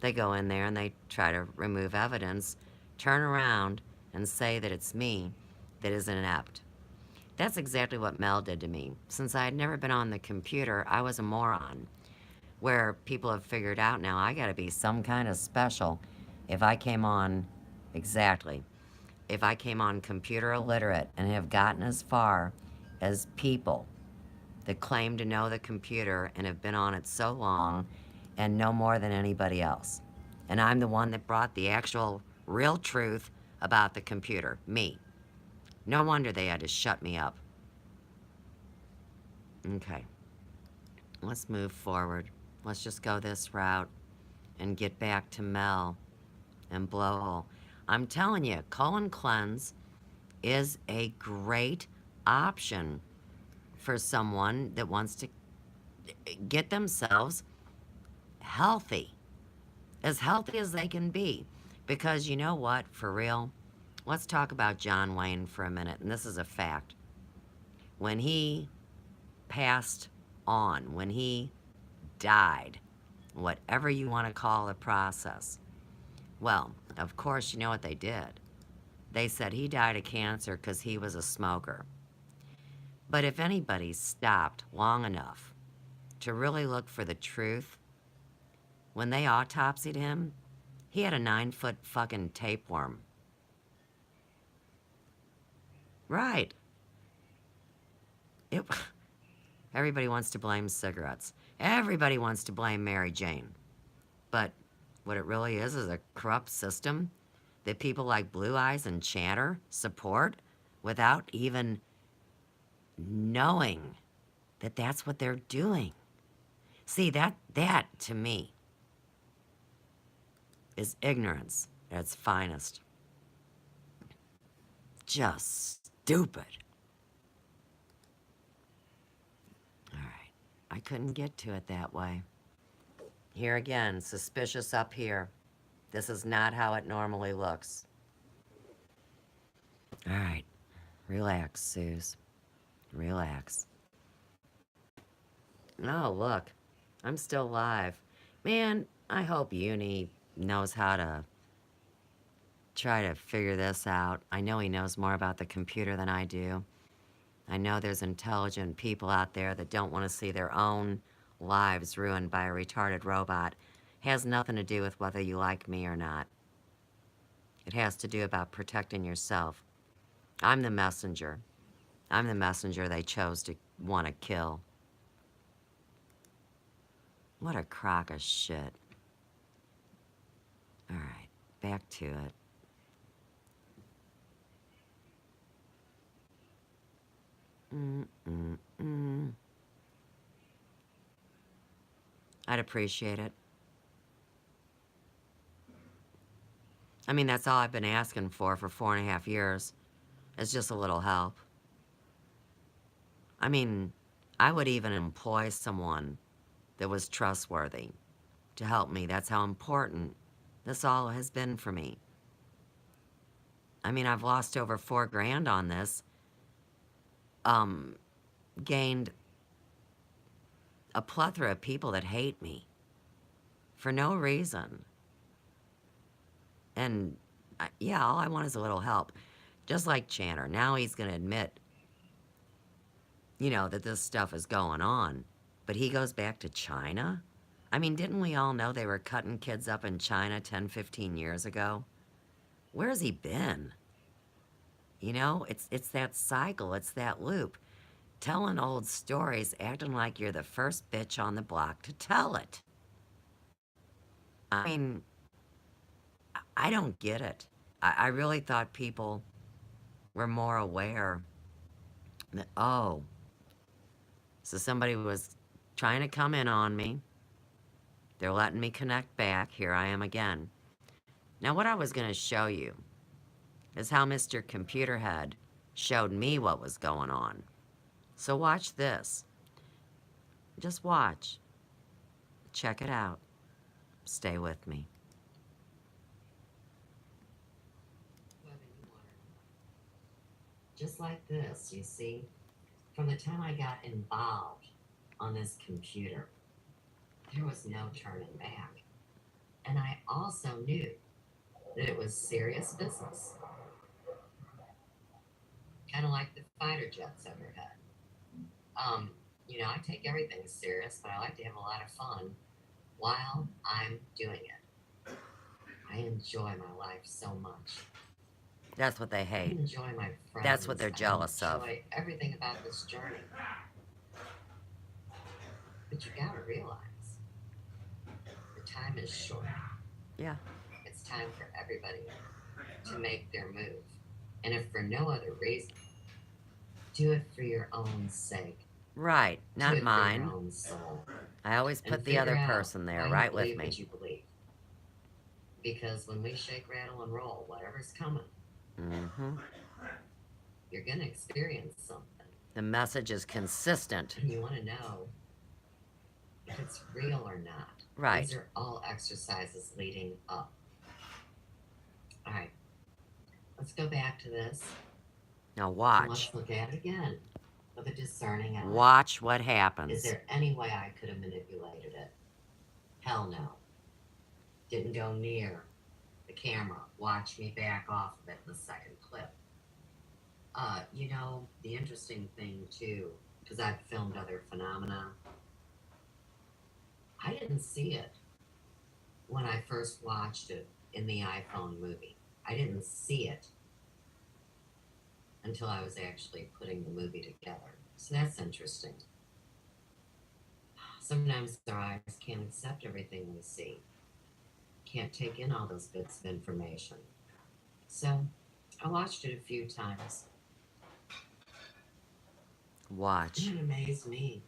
They go in there and they try to remove evidence, turn around and say that it's me that is inept. That's exactly what Mel did to me. Since I had never been on the computer, I was a moron. Where people have figured out now I gotta be some kind of special if I came on, exactly, if I came on computer illiterate and have gotten as far as people that claim to know the computer and have been on it so long and know more than anybody else. And I'm the one that brought the actual real truth about the computer, me. No wonder they had to shut me up. Okay, let's move forward. Let's just go this route and get back to Mel and Blowhole. I'm telling you, colon cleanse is a great option for someone that wants to get themselves healthy as they can be. Because you know what, for real, let's talk about John Wayne for a minute, and this is a fact. When he passed on, when he died, whatever you want to call the process, well, of course, you know what they did. They said he died of cancer because he was a smoker. But if anybody stopped long enough to really look for the truth, when they autopsied him, he had a 9-foot fucking tapeworm. Right. It, everybody wants to blame cigarettes. Everybody wants to blame Mary Jane. But what it really is a corrupt system that people like Blue Eyes and Chatter support without even knowing that that's what they're doing. See, that to me is ignorance at its finest. Just stupid. All right, I couldn't get to it that way. Here again, suspicious up here. This is not how it normally looks. All right, relax, Suze. Relax. Oh, look, I'm still live. Man, I hope Uni knows how to try to figure this out. I know he knows more about the computer than I do. I know there's intelligent people out there that don't want to see their own lives ruined by a retarded robot. Has nothing to do with whether you like me or not. It has to do about protecting yourself. I'm the messenger. I'm the messenger they chose to want to kill. What a crock of shit. All right, back to it. I'd appreciate it. I mean, that's all I've been asking for 4.5 years. It's just a little help. I mean, I would even employ someone that was trustworthy to help me. That's how important this all has been for me. I mean, I've lost over $4,000 on this. Gained a plethora of people that hate me for no reason. And yeah, all I want is a little help. Just like Channer. Now he's going to admit, you know, that this stuff is going on. But he goes back to China? I mean, didn't we all know they were cutting kids up in China 10, 15 years ago? Where's he been? You know, it's that cycle, it's that loop. Telling old stories, acting like you're the first bitch on the block to tell it. I mean, I don't get it. I really thought people were more aware that, oh, so somebody was trying to come in on me. They're letting me connect back. Here I am again. Now, what I was going to show you is how Mr. Computer Head showed me what was going on. So watch this. Just watch. Check it out. Stay with me. Just like this, you see, from the time I got involved on this computer, there was no turning back. And I also knew that it was serious business. Kind of like the fighter jets overhead. You know, I take everything serious, but I like to have a lot of fun while I'm doing it. I enjoy my life so much. That's what they I hate. enjoy my friends. That's what they're jealous of. I enjoy everything about this journey. But you gotta realize the time is short. Yeah. It's time for everybody to make their move. And if for no other reason, do it for your own sake. Right. Do Not it for mine. your own soul. I always And put the figure other out person there, why right you with believe what me. you believe. Because when we shake, rattle, and roll, whatever's coming, Mm-hmm. you're gonna experience something. The message is consistent. And you wanna know if it's real or not. Right. These are all exercises leading up. All right, let's go back to this. Now And watch. let's look at it again with a discerning eye. Watch what Is happens. there any way I could have manipulated it? Hell no. Didn't go near the camera. Watch me back off of it in the second clip. You know, the interesting thing too, because I've filmed other phenomena, I didn't see it when I first watched it in the iPhone movie. I didn't see it until I was actually putting the movie together. So that's interesting. Sometimes our eyes can't accept everything we see, can't take in all those bits of information. So I watched it a few times. Watch. And it amazed me.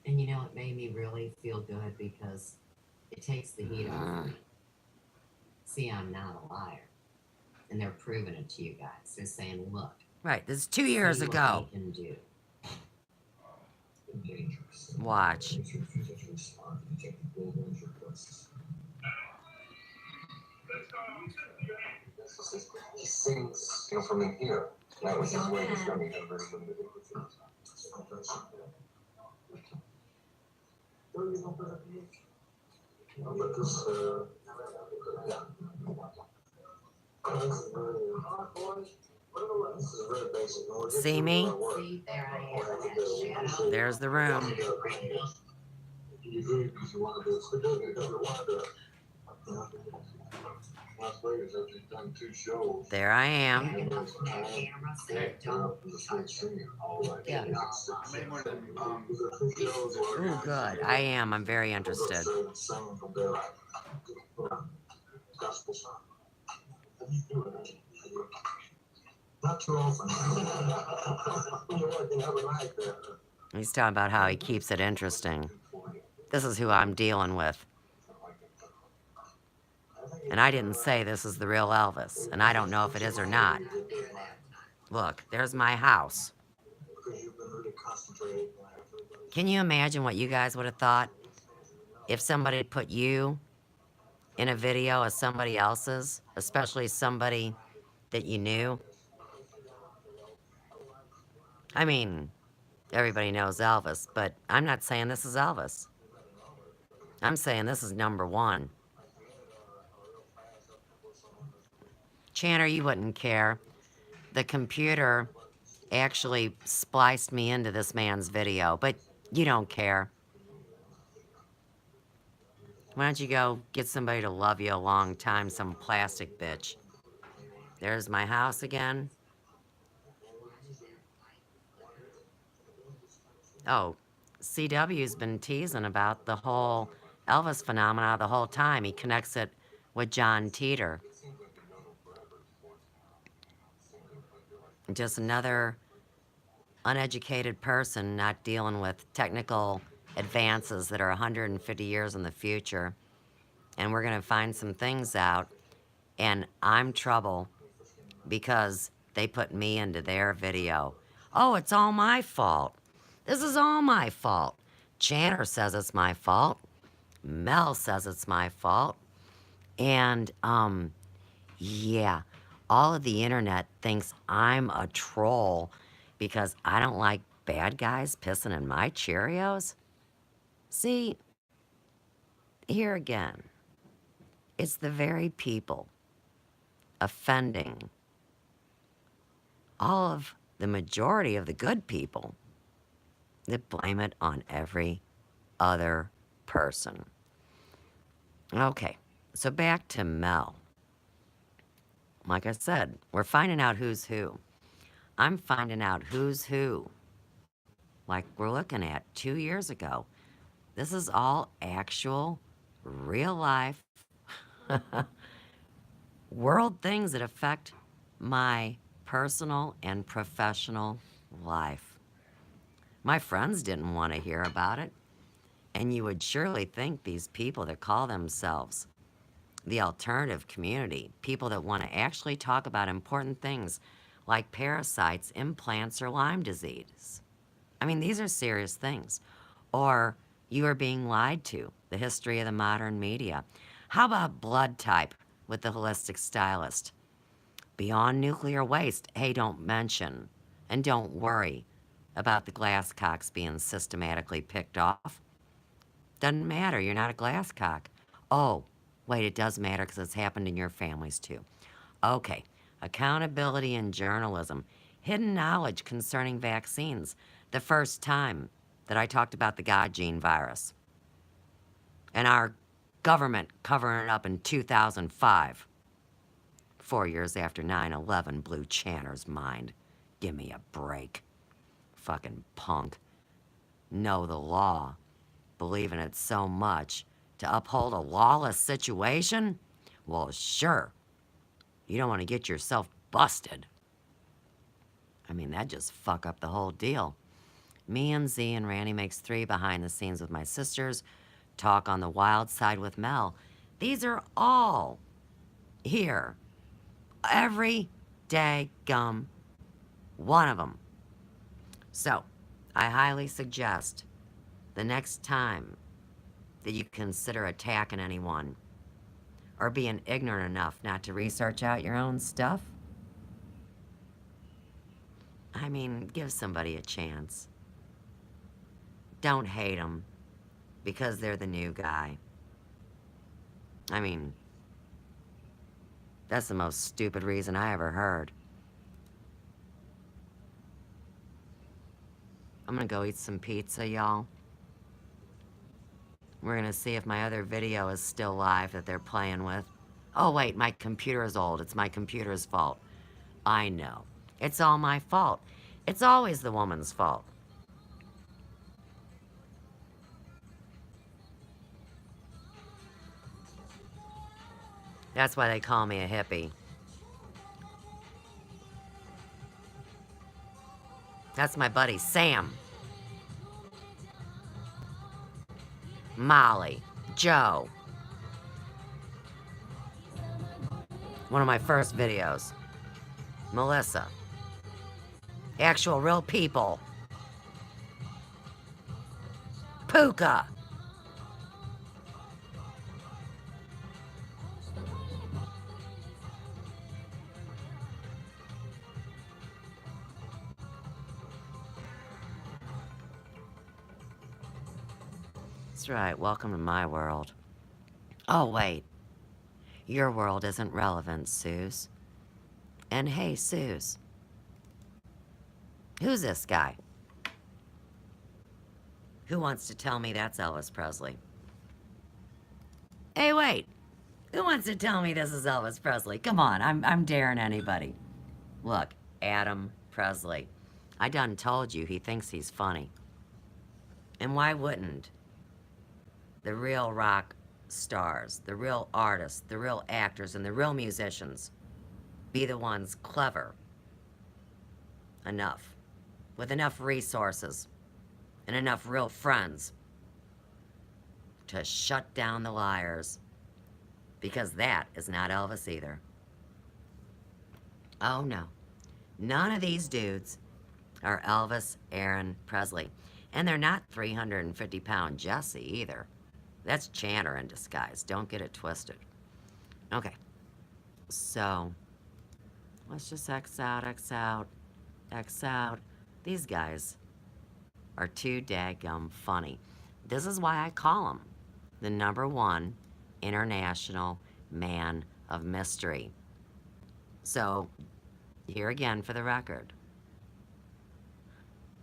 And you know, it made me really feel good because it takes the heat off me. See, I'm not a liar. And they're proving it to you guys. They're saying, look. Right. This is 2 years see what ago. we can do. Watch. He sings, you know, from in here. That was his way of showing how very limited it was. But this, yeah. This is very basic. See me? See, there I am in that shadow. There's the room. You do it because you want to do it. So do it because you want to do it. Las Vegas, after you've done 2 shows. There I am. And I'm looking at camera, saying, don't touch it. Yeah. I made one of them, Ooh, good. I am. I'm very interested. Not too often. He's talking about how he keeps it interesting. This is who I'm dealing with. And I didn't say this is the real Elvis. And I don't know if it is or not. Look, there's my house. Can you imagine what you guys would have thought if somebody had put you in a video of somebody else's, especially somebody that you knew? I mean, everybody knows Elvis, but I'm not saying this is Elvis. I'm saying this is number 1. Channer, you wouldn't care. The computer actually spliced me into this man's video, but you don't care. Why don't you go get somebody to love you a long time, some plastic bitch? There's my house again. Oh, CW's been teasing about the whole Elvis phenomena the whole time. He connects it with John Teeter. Just another uneducated person not dealing with technical advances that are 150 years in the future. And we're going to find some things out. And I'm trouble because they put me into their video. Oh, it's all my fault. This is all my fault. Channer says it's my fault. Mel says it's my fault. And, yeah, all of the internet thinks I'm a troll because I don't like bad guys pissing in my Cheerios. See, here again, it's the very people offending all of the majority of the good people that blame it on every other person. Okay, so back to Mel. Like I said, we're finding out who's who. I'm finding out who's who. Like we're looking at 2 years ago. This is all actual, real life, world things that affect my personal and professional life. My friends didn't want to hear about it, and you would surely think these people that call themselves the alternative community, people that want to actually talk about important things like parasites, implants, or Lyme disease. I mean, these are serious things. Or you are being lied to, the history of the modern media. How about blood type with the holistic stylist? Beyond nuclear waste, hey, don't mention and don't worry about the glass cocks being systematically picked off. Doesn't matter, you're not a glass cock. Oh, wait, it does matter because it's happened in your families too. Okay, accountability in journalism, hidden knowledge concerning vaccines. The first time that I talked about the God gene virus and our government covering it up in 2005, 4 years after 9/11 blew Channer's mind. Give me a break. Fucking punk. Know the law. Believe in it so much to uphold a lawless situation? Well, sure. You don't want to get yourself busted. I mean, that'd just fuck up the whole deal. Me and Z and Randy makes 3 behind the scenes with my sisters, talk on the wild side with Mel. These are all here. Every day gum one of them. So, I highly suggest the next time that you consider attacking anyone or being ignorant enough not to research out your own stuff, I mean, give somebody a chance. Don't hate them because they're the new guy. I mean, that's the most stupid reason I ever heard. I'm gonna go eat some pizza, y'all. We're gonna see if my other video is still live that they're playing with. Oh wait, my computer is old. It's my computer's fault. I know. It's all my fault. It's always the woman's fault. That's why they call me a hippie. That's my buddy Sam. Molly. Joe. One of my first videos. Melissa. Actual real people. Puka. That's right, welcome to my world. Oh, wait. Your world isn't relevant, Suze. And hey, Suze. Who's this guy? Who wants to tell me that's Elvis Presley? Hey, wait. Who wants to tell me this is Elvis Presley? Come on, I'm daring anybody. Look, Adam Presley. I done told you he thinks he's funny. And why wouldn't the real rock stars, the real artists, the real actors, and the real musicians be the ones clever enough, with enough resources and enough real friends to shut down the liars? Because that is not Elvis either. Oh no. None of these dudes are Elvis Aaron Presley. And they're not 350-pound Jesse either. That's Channer in disguise. Don't get it twisted. Okay. So, let's just X out, X out, X out. These guys are too daggum funny. This is why I call him the #1 international man of mystery. So, here again for the record.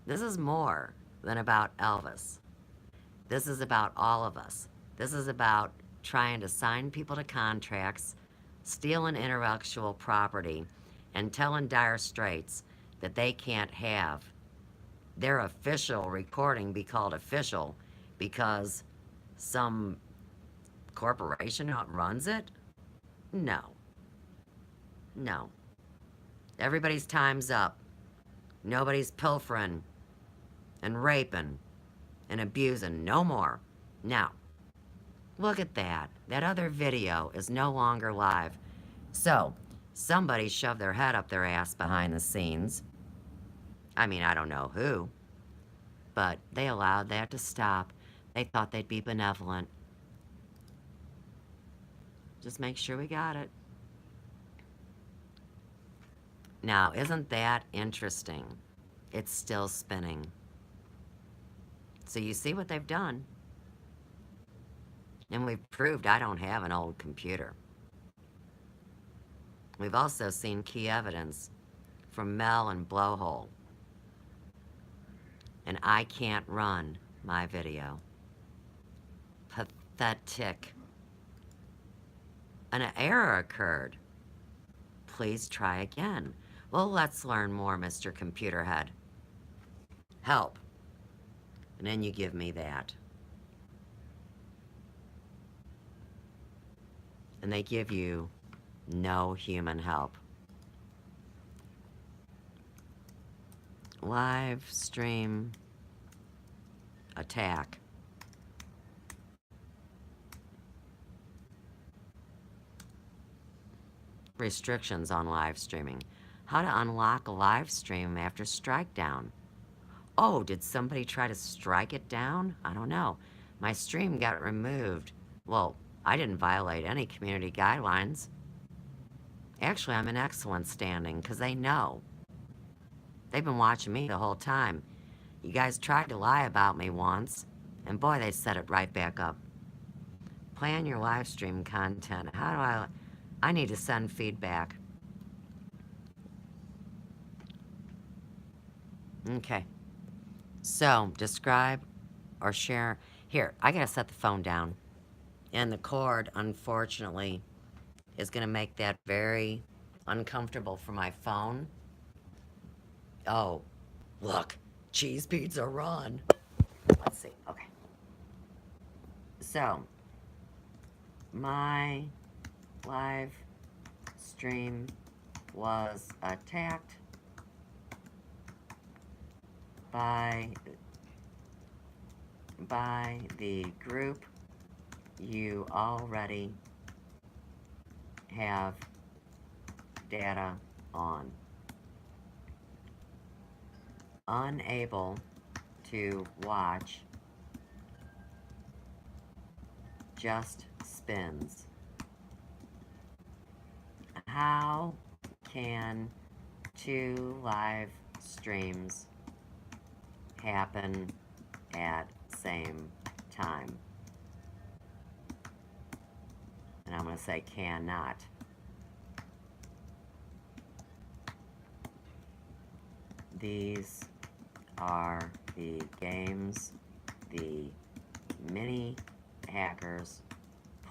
This is more than about Elvis. This is about all of us. This is about trying to sign people to contracts, stealing intellectual property, and telling Dire Straits that they can't have their official recording be called official because some corporation runs it? No. No. Everybody's time's up. Nobody's pilfering and raping and abusing no more. Now, look at that. That other video is no longer live. So, somebody shoved their head up their ass behind the scenes. I mean, I don't know who, but they allowed that to stop. They thought they'd be benevolent. Just make sure we got it. Now, isn't that interesting? It's still spinning. So you see what they've done. And we've proved I don't have an old computer. We've also seen key evidence from Mel and Blowhole. And I can't run my video. Pathetic. An error occurred. Please try again. Well, let's learn more, Mr. Computer Head. Help. And then you give me that. And they give you no human help. Live stream attack. Restrictions on live streaming. How to unlock a live stream after strike down. Oh, did somebody try to strike it down? I don't know. My stream got removed. Well, I didn't violate any community guidelines. Actually, I'm in excellent standing because they know. They've been watching me the whole time. You guys tried to lie about me once, and boy, they set it right back up. Plan your live stream content. How do I need to send feedback. Okay. So, describe or share. Here, I gotta set the phone down. And the cord, unfortunately, is gonna make that very uncomfortable for my phone. Oh, look. Cheese pizza run. Let's see. Okay. So, my live stream was attacked by the group you already have data on. Unable to watch, just spins. How can 2 live streams happen at same time? And I'm going to say cannot. These are the games the mini hackers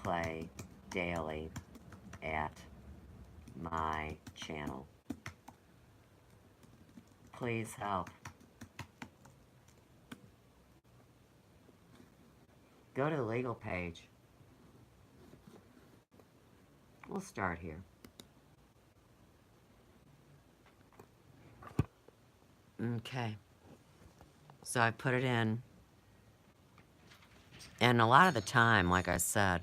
play daily at my channel. Please help. Go to the legal page. We'll start here. Okay. So I put it in. And a lot of the time, like I said,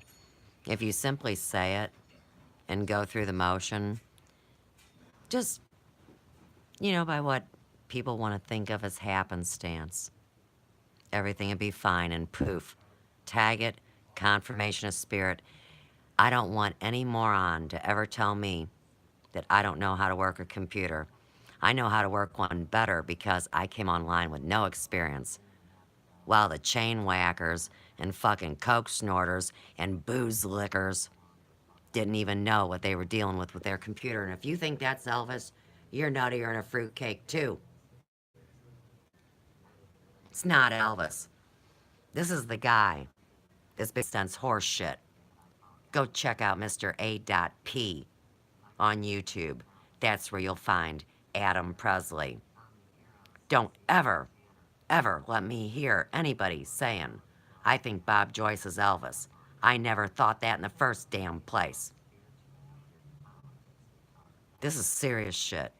if you simply say it and go through the motion, just, by what people want to think of as happenstance, everything would be fine, and poof, tag it, confirmation of spirit. I don't want any moron to ever tell me that I don't know how to work a computer. I know how to work one better because I came online with no experience, while the chain whackers and fucking coke snorters and booze lickers didn't even know what they were dealing with their computer. And if you think that's Elvis, you're nuttier than a fruitcake too. It's not Elvis. This is the guy that's based on horse shit. Go check out Mr. A.P. on YouTube. That's where you'll find Adam Presley. Don't ever let me hear anybody saying I think Bob Joyce is Elvis. I never thought that in the first damn place. This is serious shit.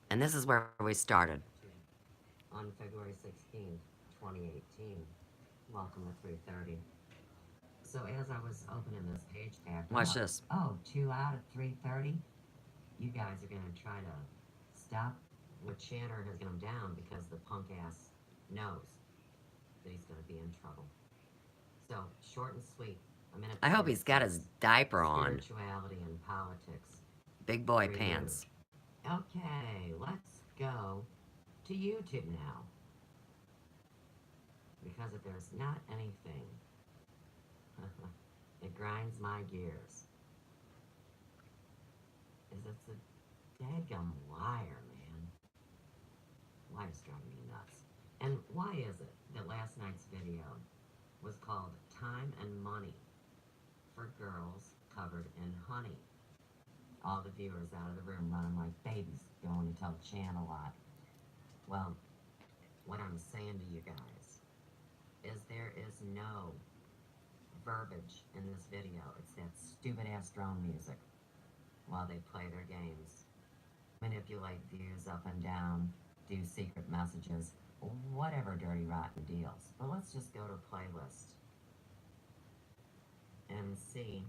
And this is where we started. On February 16th, 2018. Welcome to 3:30. So as I was opening this page back Watch up, this. oh, 2 out of 3:30? You guys are going to try to stop what Channer has gone down because the punk ass knows that he's going to be in trouble. So, short and sweet. A minute. I hope he's got his diaper on. Spirituality and politics. Big boy pants. Okay, let's go to YouTube now. Because if there's not anything that grinds my gears, is it's a dadgum liar, man. Life's driving me nuts. And why is it that last night's video was called Time and Money for Girls Covered in Honey? All the viewers out of the room running like babies going to tell Chan a lot. Well, what I'm saying to you guys is there is no verbiage in this video. It's that stupid ass drone music while they play their games. Manipulate views up and down, do secret messages, whatever dirty rotten deals. But let's just go to playlist and see